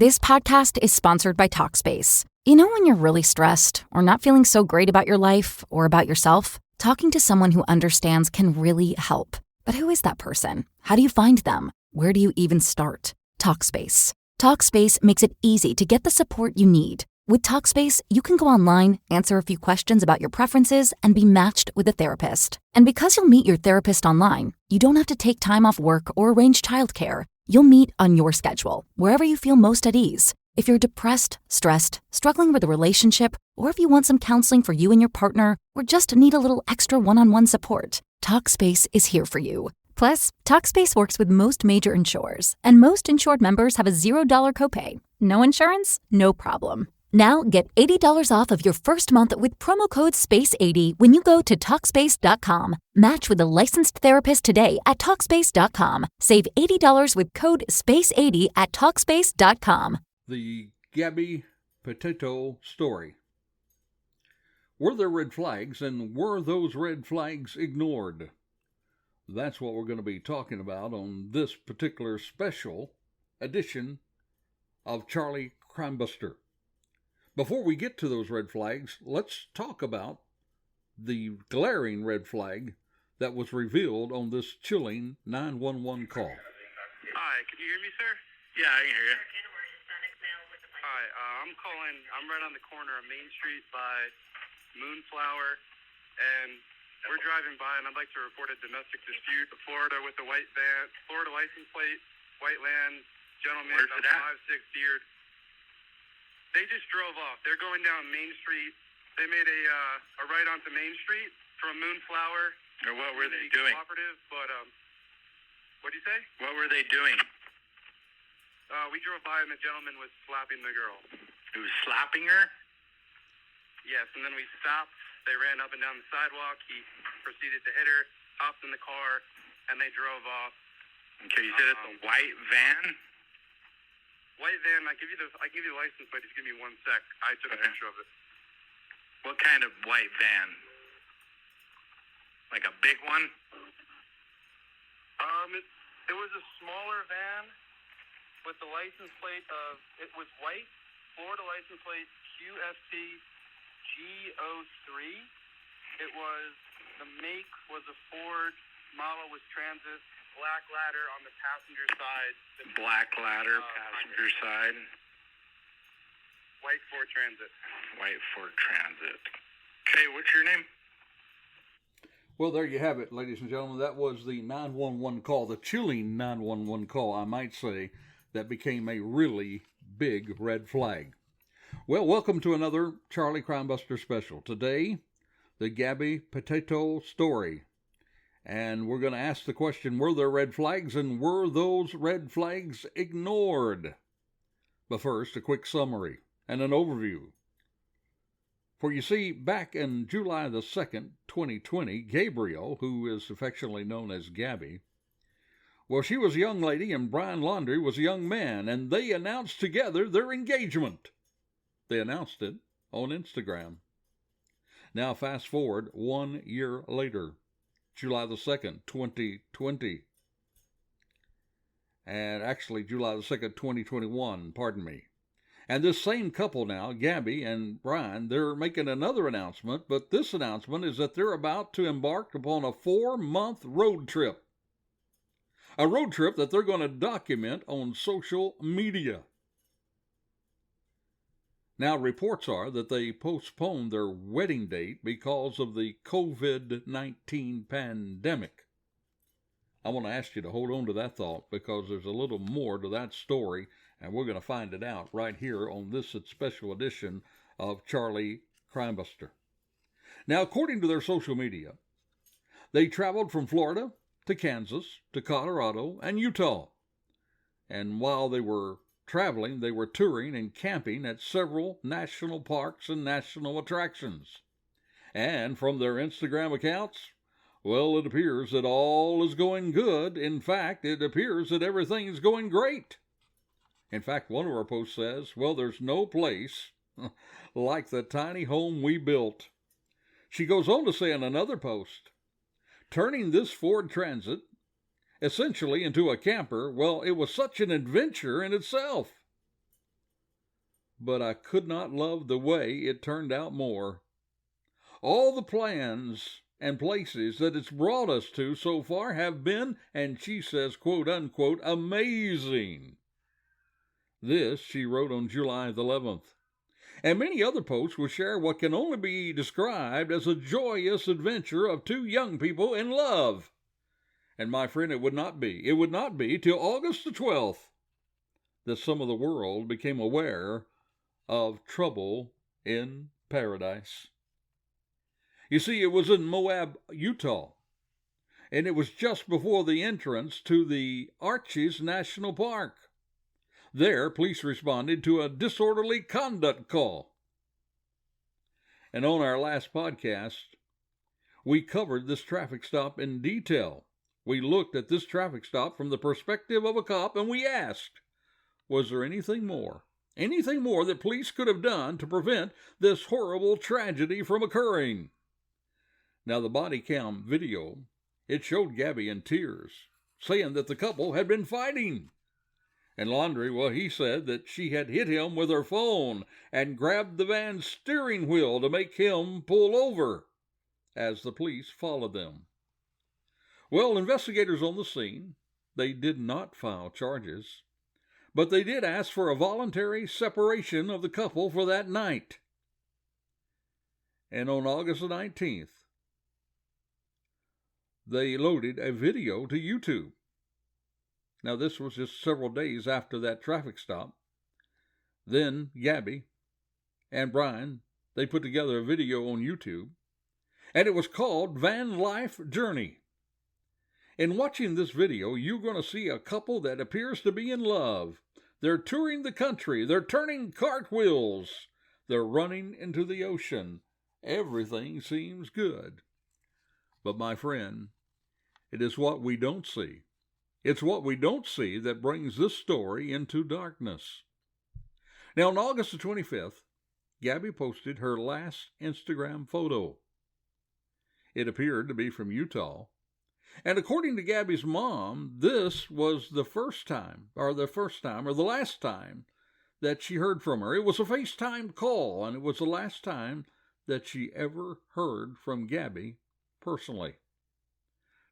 This podcast is sponsored by Talkspace. You know when you're really stressed or not feeling so great about your life or about yourself? Talking to someone who understands can really help. But who is that person? How do you find them? Where do you even start? Talkspace. Talkspace makes it easy to get the support you need. With Talkspace, you can go online, answer a few questions about your preferences, and be matched with a therapist. And because you'll meet your therapist online, you don't have to take time off work or arrange childcare. You'll meet on your schedule, wherever you feel most at ease. If you're depressed, stressed, struggling with a relationship, or if you want some counseling for you and your partner, or just need a little extra one-on-one support, Talkspace is here for you. Plus, Talkspace works with most major insurers, and most insured members have a $0 copay. No insurance? No problem. Now get $80 off of your first month with promo code SPACE80 when you go to Talkspace.com. Match with a licensed therapist today at Talkspace.com. Save $80 with code SPACE80 at Talkspace.com. The Gabby Petito story. Were there red flags, and were those red flags ignored? That's what we're going to be talking about on this particular special edition of Charlie Crimebuster. Before we get to those red flags, let's talk about the glaring red flag that was revealed on this chilling 911 call. Hi, can you hear me, sir? Yeah, I can hear you. Hi, I'm calling. I'm right on the corner of Main Street by Moonflower, and we're driving by, and I'd like to report a domestic dispute. Florida with the white van, Florida license plate, white land, gentleman, Where's it at? 5'6" Deer. They just drove off. They're going down Main Street. They made a right onto Main Street from Moonflower. Or what were they doing? Cooperative, but what'd you say? What were they doing? We drove by, and the gentleman was slapping the girl. He was slapping her? Yes, and then we stopped. They ran up and down the sidewalk. He proceeded to hit her, hopped in the car, and they drove off. Okay, you said it's a white van? White van. I give you the license plate. Just give me 1 sec. I took a picture of it. What kind of white van? Like a big one? It was a smaller van with the license plate of. It was white, Florida license plate QFT G03. It was the make was a Ford. Model was Transit. Black ladder on the passenger side. Black ladder, passenger side. White Ford Transit. White Ford Transit. Okay, what's your name? Well, there you have it, ladies and gentlemen. That was the 911 call, the chilling 911 call, I might say, that became a really big red flag. Well, welcome to another Charlie Crimebuster special. Today, the Gabby Petito story. And we're going to ask the question, were there red flags, and were those red flags ignored? But first, a quick summary and an overview. For you see, back in July the 2nd, 2020, Gabriel, who is affectionately known as Gabby, well, she was a young lady and Brian Laundrie was a young man, and they announced together their engagement. They announced it on Instagram. Now fast forward 1 year later. July the 2nd, 2020. And actually, July the 2nd, 2021, pardon me. And this same couple now, Gabby and Brian, they're making another announcement, but this announcement is that they're about to embark upon a 4-month road trip. A road trip that they're going to document on social media. Now, reports are that they postponed their wedding date because of the COVID-19 pandemic. I want to ask you to hold on to that thought because there's a little more to that story, and we're going to find it out right here on this special edition of Charlie Crimebuster. Now, according to their social media, they traveled from Florida to Kansas to Colorado and Utah. And while they were traveling, they were touring and camping at several national parks and national attractions. And from their Instagram accounts, well, it appears that all is going good. In fact, it appears that everything is going great. In fact, one of our posts says, well, there's no place like the tiny home we built. She goes on to say in another post, turning this Ford Transit essentially into a camper, well, it was such an adventure in itself. but I could not love the way it turned out more. All the plans and places that it's brought us to so far have been, and she says, quote unquote, amazing. This she wrote on July the 11th. And many other posts will share what can only be described as a joyous adventure of two young people in love. And my friend, it would not be till August the 12th that some of the world became aware of trouble in paradise. You see, it was in Moab, Utah, and it was just before the entrance to the Arches National Park. There, police responded to a disorderly conduct call. And on our last podcast, we covered this traffic stop in detail. We looked at this traffic stop from the perspective of a cop, and we asked, was there anything more that police could have done to prevent this horrible tragedy from occurring? Now, the body cam video, it showed Gabby in tears, saying that the couple had been fighting. And Laundrie, well, he said that she had hit him with her phone and grabbed the van's steering wheel to make him pull over as the police followed them. Well, investigators on the scene, they did not file charges, but they did ask for a voluntary separation of the couple for that night. And on August the 19th, they loaded a video to YouTube. Now, this was just several days after that traffic stop. Then Gabby and Brian, they put together a video on YouTube, and it was called Van Life Journey. In watching this video, you're going to see a couple that appears to be in love. They're touring the country. They're turning cartwheels. They're running into the ocean. Everything seems good. But my friend, it is what we don't see. It's what we don't see that brings this story into darkness. Now, on August the 25th, Gabby posted her last Instagram photo. It appeared to be from Utah. And according to Gabby's mom, this was the last time that she heard from her. It was a FaceTime call, and it was the last time that she ever heard from Gabby personally.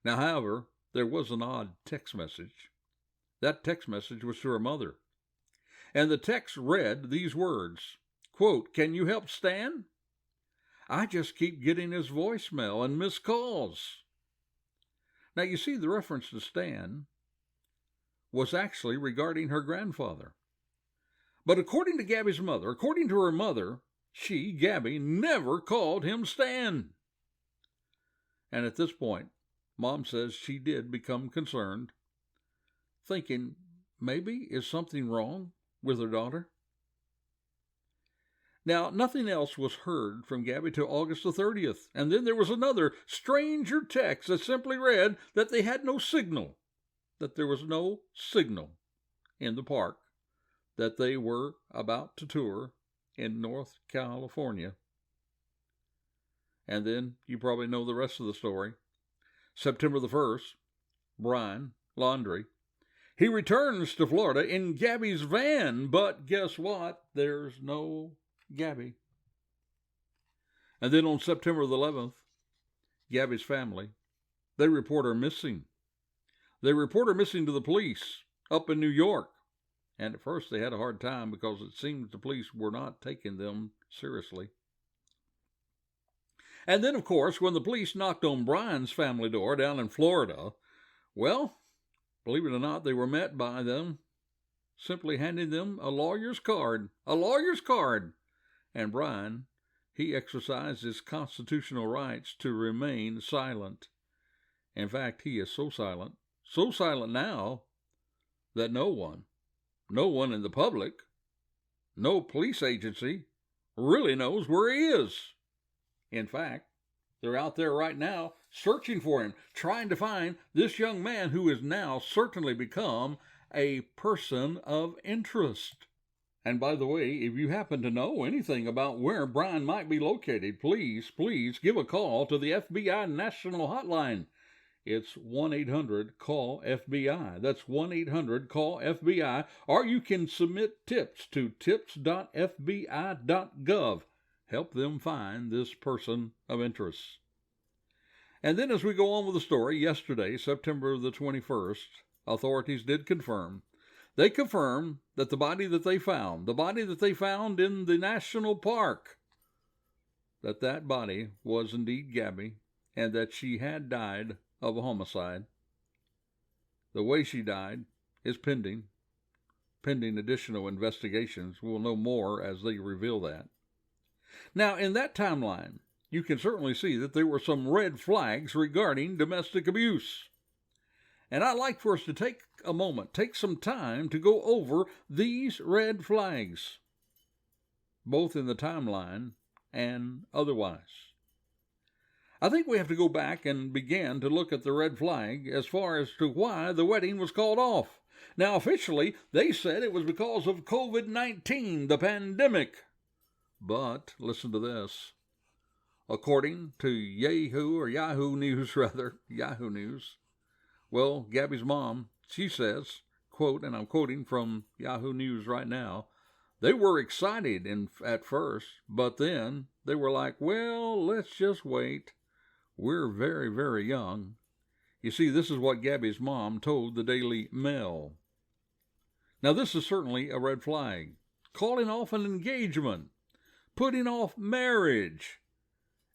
Now, however, there was an odd text message. That text message was to her mother. And the text read these words, quote, "Can you help Stan? I just keep getting his voicemail and missed calls." Now, you see, the reference to Stan was actually regarding her grandfather. But according to Gabby's mother, according to her mother, she, Gabby, never called him Stan. And at this point, Mom says she did become concerned, thinking, maybe is something wrong with her daughter? Now, nothing else was heard from Gabby till August the 30th, and then there was another stranger text that simply read that they had no signal, that there was no signal in the park that they were about to tour in North California. And then you probably know the rest of the story. September the 1st, Brian Laundrie, he returns to Florida in Gabby's van, but guess what? There's no Gabby. And then on September the 11th, Gabby's family, they report her missing. They report her missing to the police up in New York. And at first they had a hard time because it seems the police were not taking them seriously. And then, of course, when the police knocked on Brian's family door down in Florida, well, believe it or not, they were met by them simply handing them a lawyer's card. A lawyer's card. And Brian, he exercised his constitutional rights to remain silent. In fact, he is so silent now, that no one in the public, no police agency, really knows where he is. In fact, they're out there right now searching for him, trying to find this young man who has now certainly become a person of interest. And by the way, if you happen to know anything about where Brian might be located, please give a call to the FBI National Hotline. It's 1-800-CALL-FBI. That's 1-800-CALL-FBI. Or you can submit tips to tips.fbi.gov. Help them find this person of interest. And then as we go on with the story, yesterday, September the 21st, authorities did confirm. They confirmed that the body that they found in the national park, that body was indeed Gabby, and that she had died of a homicide. The way she died is pending additional investigations. We'll know more as they reveal that. Now, in that timeline, you can certainly see that there were some red flags regarding domestic abuse. And I'd like for us to take a moment, take some time to go over these red flags, both in the timeline and otherwise. I think we have to go back and begin to look at the red flag as far as to why the wedding was called off. Now, officially, they said it was because of COVID-19, the pandemic. But, listen to this. According to Yahoo News, well, Gabby's mom, she says, quote, and I'm quoting from Yahoo News right now, they were excited at first, but then they were like, well, let's just wait. We're very, very young. You see, this is what Gabby's mom told the Daily Mail. Now, this is certainly a red flag. Calling off an engagement, putting off marriage.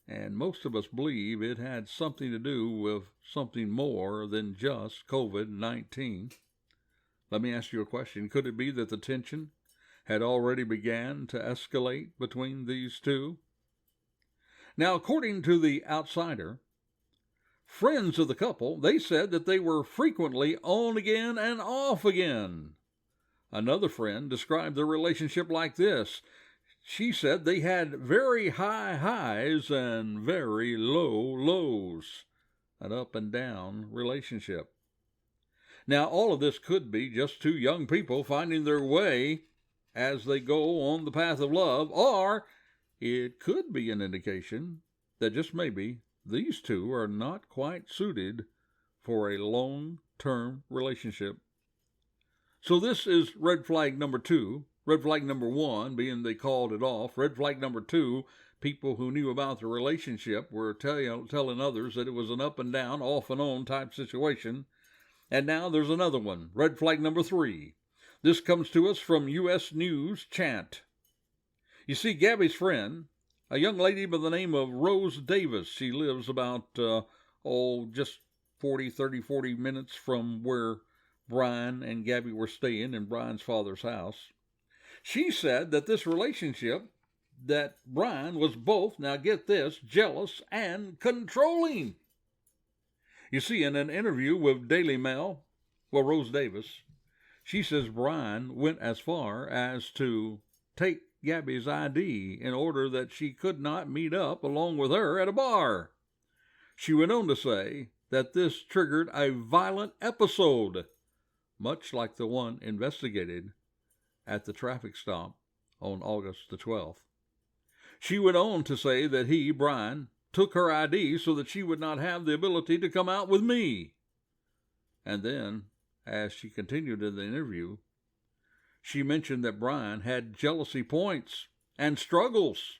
And most of us believe it had something to do with something more than just COVID-19. Let me ask you a question. Could it be that the tension had already began to escalate between these two? Now, according to the outsider, friends of the couple, they said that they were frequently on again and off again. Another friend described their relationship like this. She said they had very high highs and very low lows, an up and down relationship. Now, all of this could be just two young people finding their way as they go on the path of love, or it could be an indication that just maybe these two are not quite suited for a long-term relationship. So this is red flag number 2. Red flag number 1 being they called it off. Red flag number 2, people who knew about the relationship were telling others that it was an up and down, off and on type situation. And now there's another one. Red flag number 3. This comes to us from U.S. News Chant. You see, Gabby's friend, a young lady by the name of Rose Davis, she lives about, just 40 minutes from where Brian and Gabby were staying in Brian's father's house. She said that this relationship, that Brian was both, now get this, jealous and controlling. You see, in an interview with Daily Mail, Rose Davis, she says Brian went as far as to take Gabby's ID in order that she could not meet up along with her at a bar. She went on to say that this triggered a violent episode, much like the one investigated at the traffic stop on August the 12th. She went on to say that he, Brian, took her ID so that she would not have the ability to come out with me. And then, as she continued in the interview, she mentioned that Brian had jealousy points and struggles.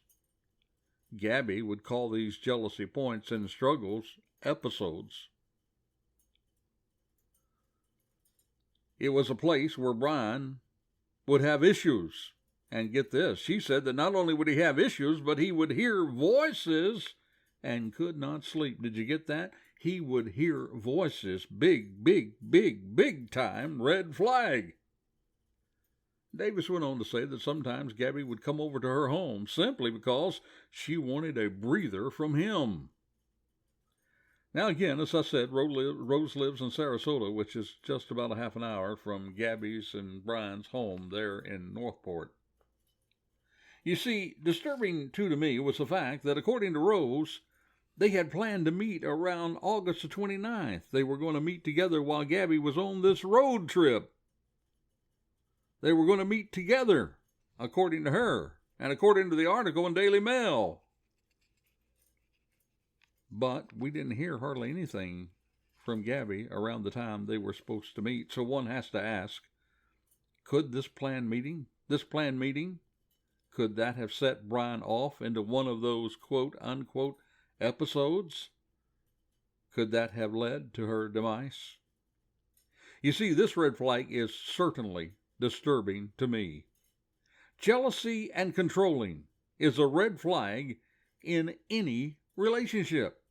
Gabby would call these jealousy points and struggles episodes. It was a place where Brian would have issues. And get this, she said that not only would he have issues, but he would hear voices and could not sleep. Did you get that? He would hear voices. Big time red flag. Davis went on to say that sometimes Gabby would come over to her home simply because she wanted a breather from him. Now again, as I said, Rose lives in Sarasota, which is just about a half an hour from Gabby's and Brian's home there in Northport. You see, disturbing too to me was the fact that according to Rose, they had planned to meet around August the 29th. They were going to meet together while Gabby was on this road trip. They were going to meet together, according to her, and according to the article in Daily Mail. But we didn't hear hardly anything from Gabby around the time they were supposed to meet. So one has to ask, could this planned meeting, could that have set Brian off into one of those quote-unquote episodes? Could that have led to her demise? You see, this red flag is certainly disturbing to me. Jealousy and controlling is a red flag in any relationship.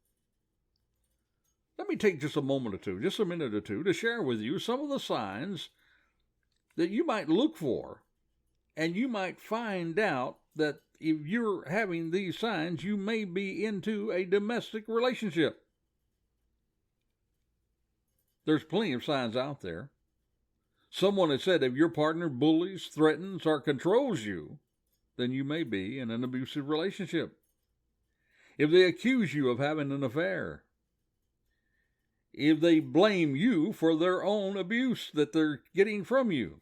Let me take just a moment or two, just a minute or two, to share with you some of the signs that you might look for, and you might find out that if you're having these signs, you may be into a domestic relationship. There's plenty of signs out there. Someone has said if your partner bullies, threatens, or controls you, then you may be in an abusive relationship. If they accuse you of having an affair, if they blame you for their own abuse that they're getting from you,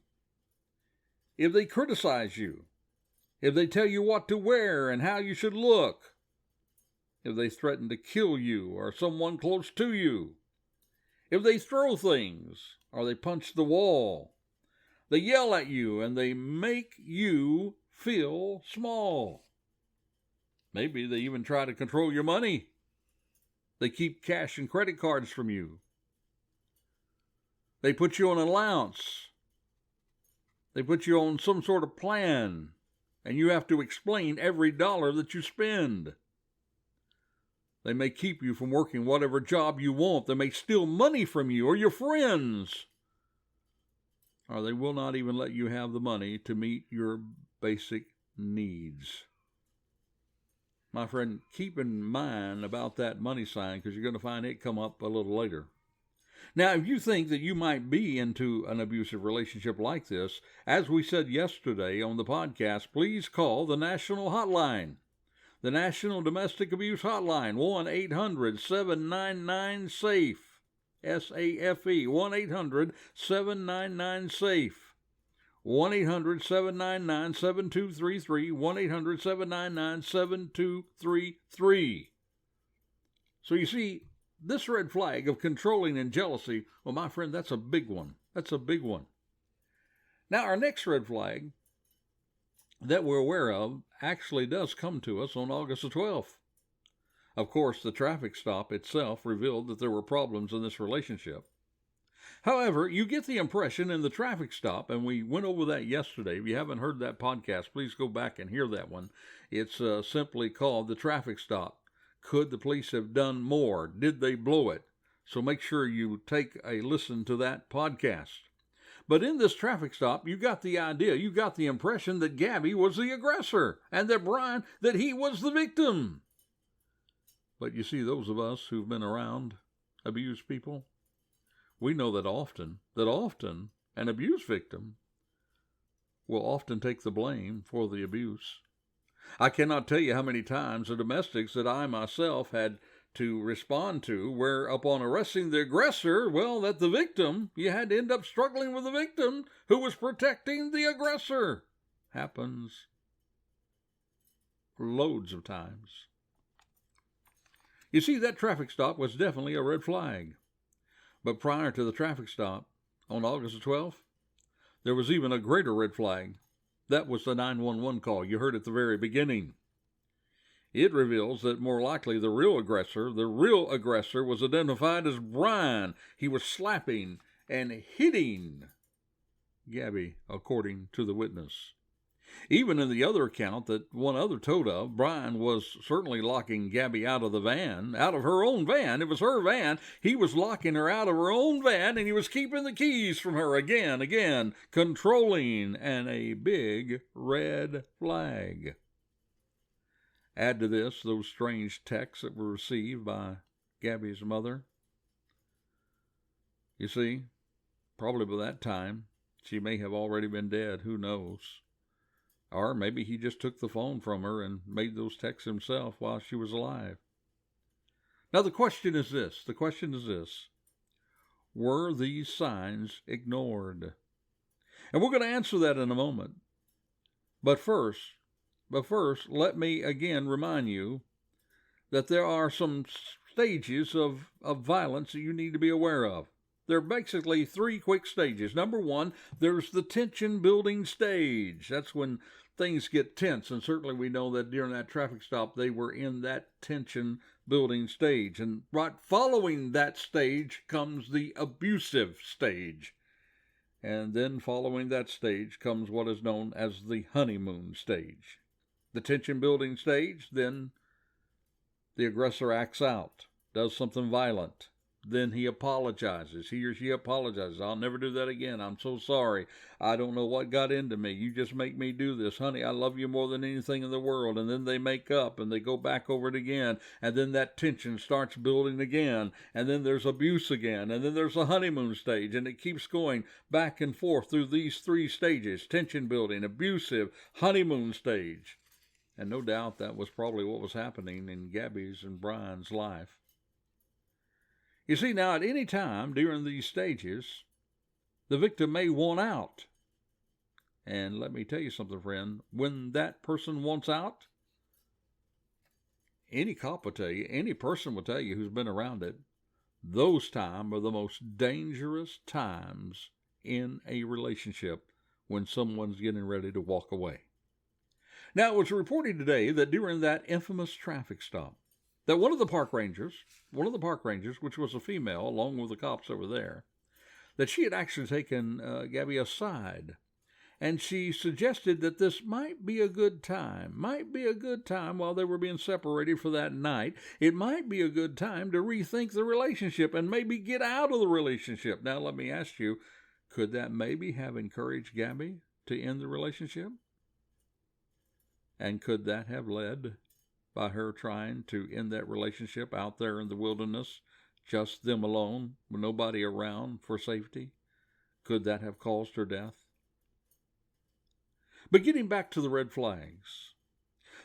if they criticize you, if they tell you what to wear and how you should look, if they threaten to kill you or someone close to you, if they throw things or they punch the wall, they yell at you and they make you feel small. Maybe they even try to control your money. They keep cash and credit cards from you. They put you on an allowance. They put you on some sort of plan, and you have to explain every dollar that you spend. They may keep you from working whatever job you want. They may steal money from you or your friends. Or they will not even let you have the money to meet your basic needs. My friend, keep in mind about that money sign, because you're going to find it come up a little later. Now, if you think that you might be into an abusive relationship like this, as we said yesterday on the podcast, please call the National Hotline. The National Domestic Abuse Hotline, 1-800-799-SAFE, S-A-F-E, 1-800-799-SAFE, 1-800-799-7233, 1-800-799-7233. So you see, this red flag of controlling and jealousy, well, my friend, that's a big one. That's a big one. Now, our next red flag that we're aware of actually does come to us on August the 12th. Of course, the traffic stop itself revealed that there were problems in this relationship. However, you get the impression in the traffic stop, and we went over that yesterday. If you haven't heard that podcast, please go back and hear that one. It's simply called The Traffic Stop. Could the police have done more? Did they blow it? So make sure you take a listen to that podcast. But in this traffic stop, you got the idea, you got the impression that Gabby was the aggressor and that Brian, that he was the victim. But you see, those of us who've been around abused people, we know that often an abuse victim will often take the blame for the abuse. I cannot tell you how many times the domestics that I myself had to respond to where upon arresting the aggressor, well, that the victim, you had to end up struggling with the victim who was protecting the aggressor. Happens loads of times. You see, that traffic stop was definitely a red flag. But prior to the traffic stop, on August the 12th, there was even a greater red flag. That was the 911 call you heard at the very beginning. It reveals that more likely the real aggressor was identified as Brian. He was slapping and hitting Gabby, according to the witness. Even in the other account that one other told of, Brian was certainly locking Gabby out of the van, out of her own van. It was her van. He was locking her out of her own van, and he was keeping the keys from her again, controlling, and a big red flag. Add to this those strange texts that were received by Gabby's mother. You see, probably by that time, she may have already been dead. Who knows? Or maybe he just took the phone from her and made those texts himself while she was alive. Now the question is this. Were these signs ignored? And we're going to answer that in a moment. But first, let me again remind you that there are some stages of violence that you need to be aware of. There are basically 3 quick stages. Number 1, there's the tension building stage. That's when things get tense, and certainly we know that during that traffic stop they were in that tension building stage. And right following that stage comes the abusive stage. And then following that stage comes what is known as the honeymoon stage. The tension building stage, then the aggressor acts out, does something violent. Then he apologizes. He or she apologizes. I'll never do that again. I'm so sorry. I don't know what got into me. You just make me do this. Honey, I love you more than anything in the world. And then they make up and they go back over it again. And then that tension starts building again. And then there's abuse again. And then there's a honeymoon stage. And it keeps going back and forth through these 3 stages. Tension building, abusive, honeymoon stage. And no doubt that was probably what was happening in Gabby's and Brian's life. You see, now at any time during these stages, the victim may want out. And let me tell you something, friend. When that person wants out, any cop will tell you, any person will tell you who's been around it, those times are the most dangerous times in a relationship when someone's getting ready to walk away. Now, it was reported today that during that infamous traffic stop, that one of the park rangers, which was a female, along with the cops that were there, that she had actually taken Gabby aside, and she suggested that this might be a good time while they were being separated for that night. It might be a good time to rethink the relationship and maybe get out of the relationship. Now, let me ask you, could that maybe have encouraged Gabby to end the relationship? And could that have led by her trying to end that relationship out there in the wilderness, just them alone, with nobody around for safety? Could that have caused her death? But getting back to the red flags,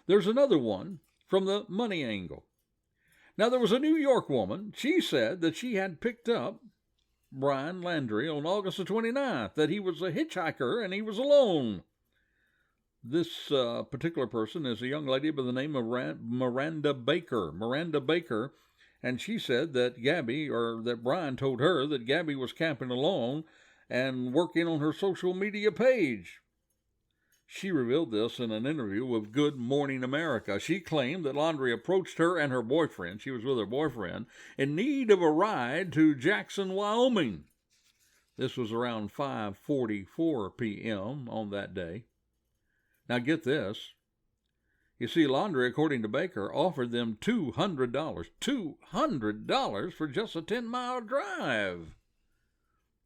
there's another one from the money angle. Now, there was a New York woman. She said that she had picked up Brian Landry on August the 29th, that he was a hitchhiker and he was alone. This particular person is a young lady by the name of Miranda Baker, and she said that that Brian told her that Gabby was camping alone and working on her social media page. She revealed this in an interview with Good Morning America. She claimed that Landry approached her and her boyfriend, she was with her boyfriend, in need of a ride to Jackson, Wyoming. This was around 5:44 p.m. on that day. Now get this. You see, Landry, according to Baker, offered them $200 for just a 10-mile drive.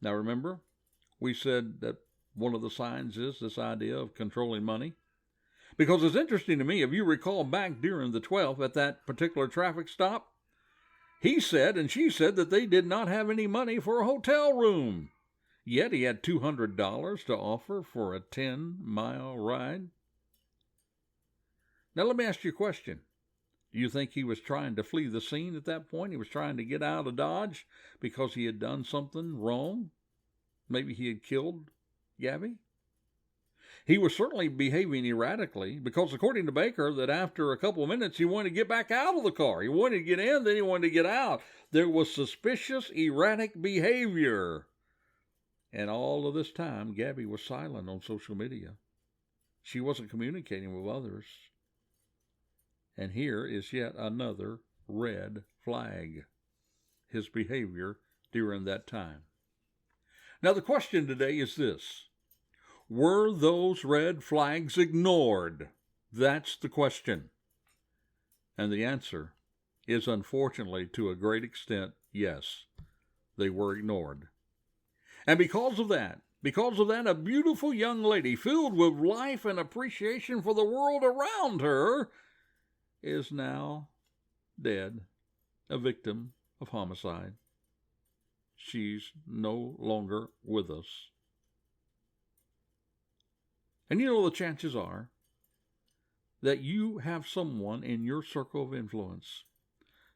Now remember, we said that one of the signs is this idea of controlling money. Because it's interesting to me, if you recall back during the 12th at that particular traffic stop, he said and she said that they did not have any money for a hotel room. Yet he had $200 to offer for a 10-mile ride. Now let me ask you a question. Do you think he was trying to flee the scene at that point? He was trying to get out of Dodge because he had done something wrong? Maybe he had killed Gabby? He was certainly behaving erratically because according to Baker, that after a couple of minutes he wanted to get back out of the car. He wanted to get in, then he wanted to get out. There was suspicious, erratic behavior. And all of this time, Gabby was silent on social media. She wasn't communicating with others. And here is yet another red flag, his behavior during that time. Now the question today is this. Were those red flags ignored? That's the question. And the answer is unfortunately to a great extent, yes, they were ignored. And because of that, a beautiful young lady filled with life and appreciation for the world around her is now dead, a victim of homicide. She's no longer with us. And you know, the chances are that you have someone in your circle of influence,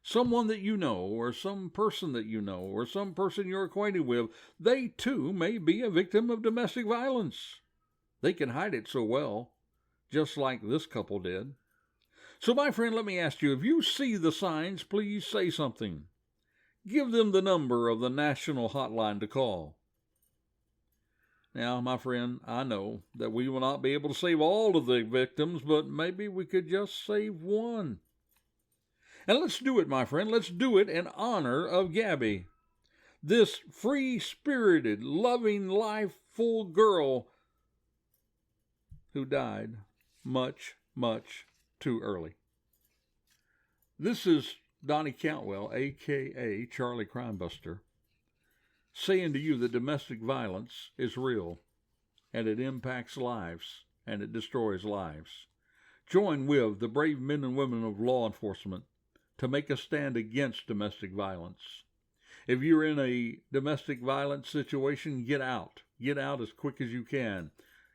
someone that you know, or some person that you know, or some person you're acquainted with, they too may be a victim of domestic violence. They can hide it so well, just like this couple did. So, my friend, let me ask you, if you see the signs, please say something. Give them the number of the national hotline to call. Now, my friend, I know that we will not be able to save all of the victims, but maybe we could just save one. And let's do it, my friend. Let's do it in honor of Gabby, this free-spirited, loving, life-full girl who died much, much too early. This is Donnie Cantwell, a.k.a. Charlie Crimebuster, saying to you that domestic violence is real, and it impacts lives, and it destroys lives. Join with the brave men and women of law enforcement to make a stand against domestic violence. If you're in a domestic violence situation, get out. Get out as quick as you can.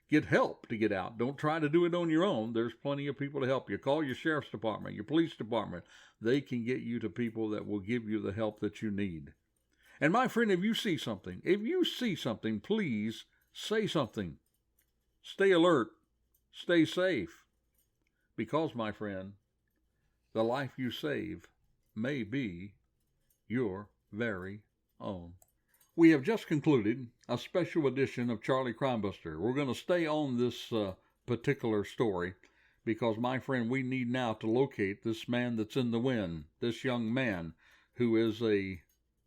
Get help to get out. Don't try to do it on your own. There's plenty of people to help you. Call your sheriff's department, your police department. They can get you to people that will give you the help that you need. And my friend, if you see something, please say something. Stay alert. Stay safe. Because, my friend, the life you save may be your very own. We have just concluded a special edition of Charlie Crimebuster. We're going to stay on this particular story because, my friend, we need now to locate this man that's in the wind, this young man who is a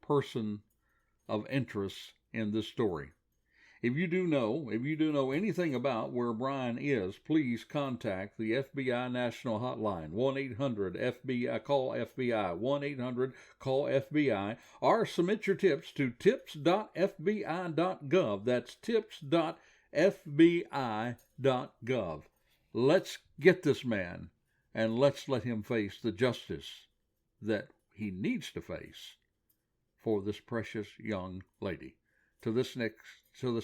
person of interest in this story. If you do know anything about where Brian is, please contact the FBI National Hotline, 1-800-FBI, call FBI, 1-800-CALL-FBI, or submit your tips to tips.fbi.gov. That's tips.fbi.gov. Let's get this man, and let's let him face the justice that he needs to face for this precious young lady. Till this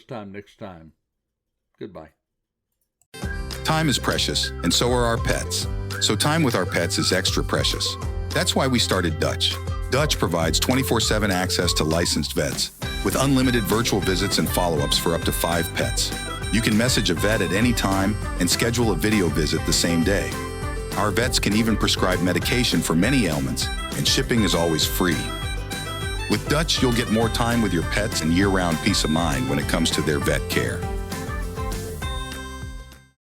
time next time, goodbye. Time is precious, and so are our pets. So time with our pets is extra precious. That's why we started Dutch. Dutch provides 24/7 access to licensed vets, with unlimited virtual visits and follow-ups for up to 5 pets. You can message a vet at any time and schedule a video visit the same day. Our vets can even prescribe medication for many ailments, and shipping is always free. With Dutch, you'll get more time with your pets and year-round peace of mind when it comes to their vet care.